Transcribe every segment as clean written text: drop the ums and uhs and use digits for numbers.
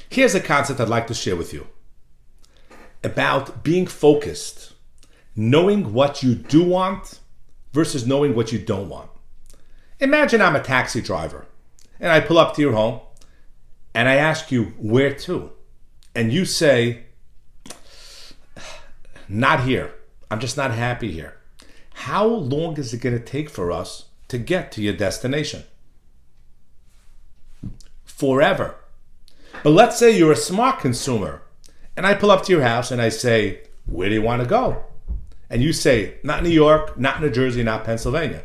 Here's a concept I'd like to share with you about being focused, knowing what you do want versus knowing what you don't want. Imagine I'm a taxi driver and I pull up to your home and I ask you, where to? And you say, not here. I'm just not happy here. How long is it going to take for us to get to your destination? Forever. But let's say you're a smart consumer and I pull up to your house and I say, where do you want to go? And you say, not New York, not New Jersey, not Pennsylvania.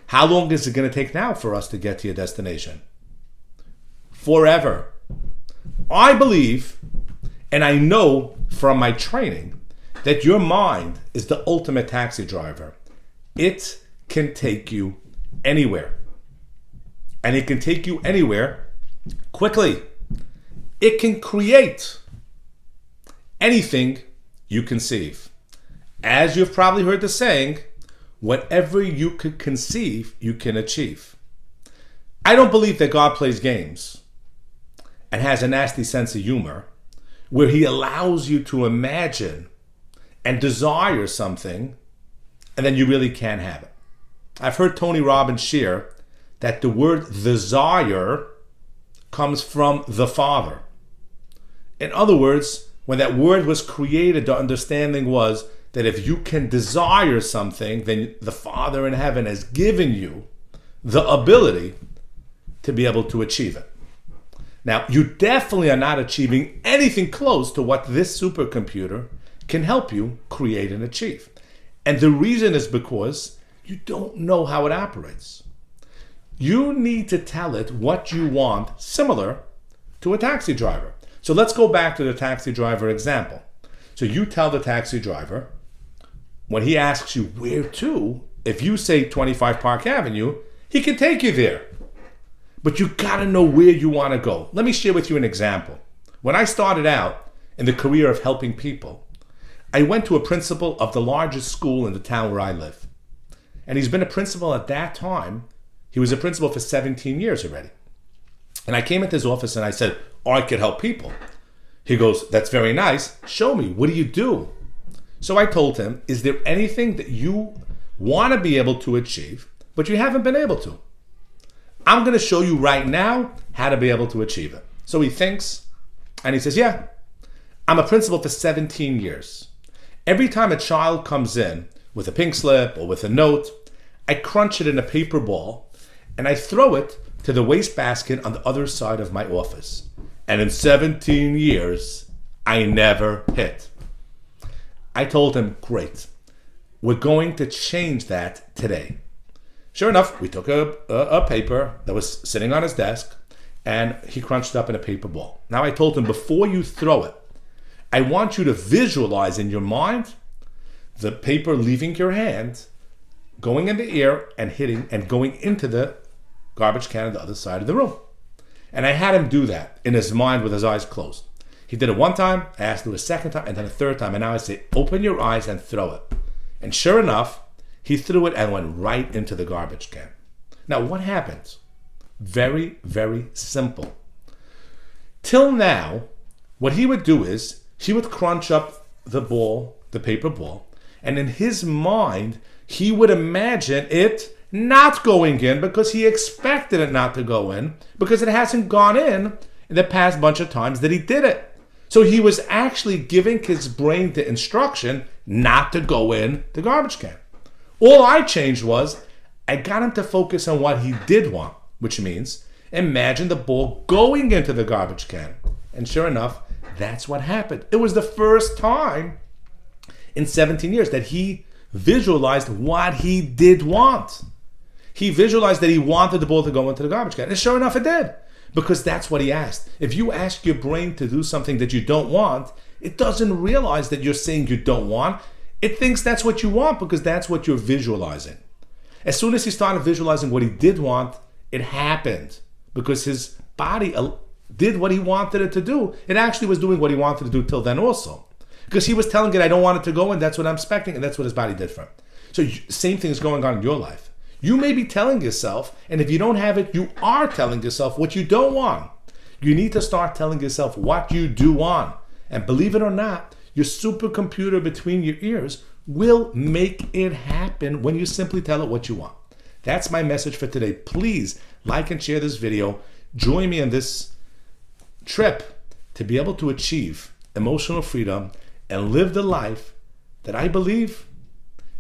How long is it going to take now for us to get to your destination? Forever. I believe, and I know from my training, that your mind is the ultimate taxi driver. It can take you anywhere. And it can take you anywhere quickly. It can create anything you conceive. As you've probably heard the saying, whatever you could conceive, you can achieve. I don't believe that God plays games and has a nasty sense of humor where he allows you to imagine and desire something and then you really can't have it. I've heard Tony Robbins share that the word desire comes from the Father. In other words, when that word was created, the understanding was that if you can desire something, then the Father in heaven has given you the ability to be able to achieve it. Now, you definitely are not achieving anything close to what this supercomputer can help you create and achieve. And the reason is because you don't know how it operates. You need to tell it what you want, similar to a taxi driver. So let's go back to the taxi driver example. So you tell the taxi driver, when he asks you where to, if you say 25 Park Avenue, he can take you there. But you gotta know where you wanna go. Let me share with you an example. When I started out in the career of helping people, I went to a principal of the largest school in the town where I live. And he's been a principal at that time. He was a principal for 17 years already. And I came into his office and I said, oh, I could help people. He goes, that's very nice. Show me. What do you do? So I told him, is there anything that you want to be able to achieve, but you haven't been able to? I'm going to show you right now how to be able to achieve it. So he thinks, and he says, yeah, I'm a principal for 17 years. Every time a child comes in with a pink slip or with a note, I crunch it in a paper ball and I throw it to the wastebasket on the other side of my office. And in 17 years, I never hit. I told him, great, we're going to change that today. Sure enough, we took a paper that was sitting on his desk and he crunched it up in a paper ball. Now I told him, before you throw it, I want you to visualize in your mind the paper leaving your hand, going in the air and hitting and going into the garbage can on the other side of the room. And I had him do that in his mind with his eyes closed. He did it one time, I asked him a second time, and then a third time, and now I say, open your eyes and throw it. And sure enough, he threw it and went right into the garbage can. Now, what happens? Very, very simple. Till now, what he would do is, he would crunch up the ball, the paper ball, and in his mind, he would imagine it not going in because he expected it not to go in because it hasn't gone in the past bunch of times that he did it. So he was actually giving his brain the instruction not to go in the garbage can. All I changed was I got him to focus on what he did want, which means imagine the ball going into the garbage can. And sure enough, that's what happened. It was the first time in 17 years that he visualized what he did want. He visualized that he wanted the ball to go into the garbage can. And sure enough, it did. Because that's what he asked. If you ask your brain to do something that you don't want, it doesn't realize that you're saying you don't want. It thinks that's what you want because that's what you're visualizing. As soon as he started visualizing what he did want, it happened. Because his body did what he wanted it to do. It actually was doing what he wanted to do till then also. Because he was telling it, I don't want it to go in, that's what I'm expecting, and that's what his body did for him. So same thing is going on in your life. You may be telling yourself, and if you don't have it, you are telling yourself what you don't want. You need to start telling yourself what you do want. And believe it or not, your supercomputer between your ears will make it happen when you simply tell it what you want. That's my message for today. Please like and share this video. Join me on this trip to be able to achieve emotional freedom and live the life that I believe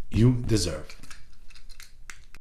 you deserve.